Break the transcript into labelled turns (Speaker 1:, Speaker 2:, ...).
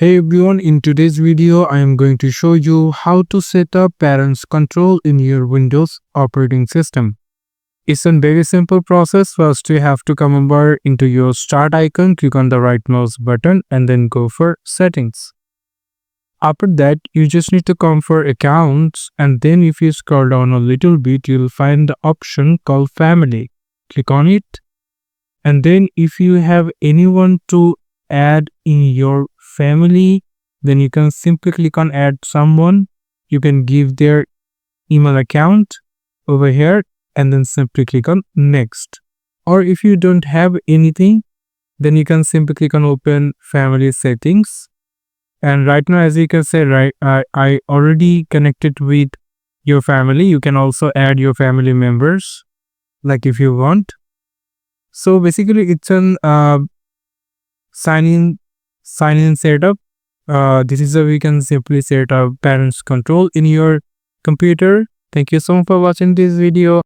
Speaker 1: Hey everyone, in today's video I am going to show you how to set up parents control in your Windows operating system. It's a very simple process. First you have to come over into your start icon, click on the right mouse button and then go for settings. After that you just need to come for accounts, and then if you scroll down a little bit you'll find the option called family. Click on it, and then if you have anyone to add in your family, then you can simply click on add someone. You can give their email account over here and then simply click on next. Or if you don't have anything, then you can simply click on open family settings. And right now, as you can say, right, I already connected with your family. You can also add your family members like if you want. So basically it's an sign in setup. This is how we can simply set up parents control in your computer. Thank you so much for watching this video.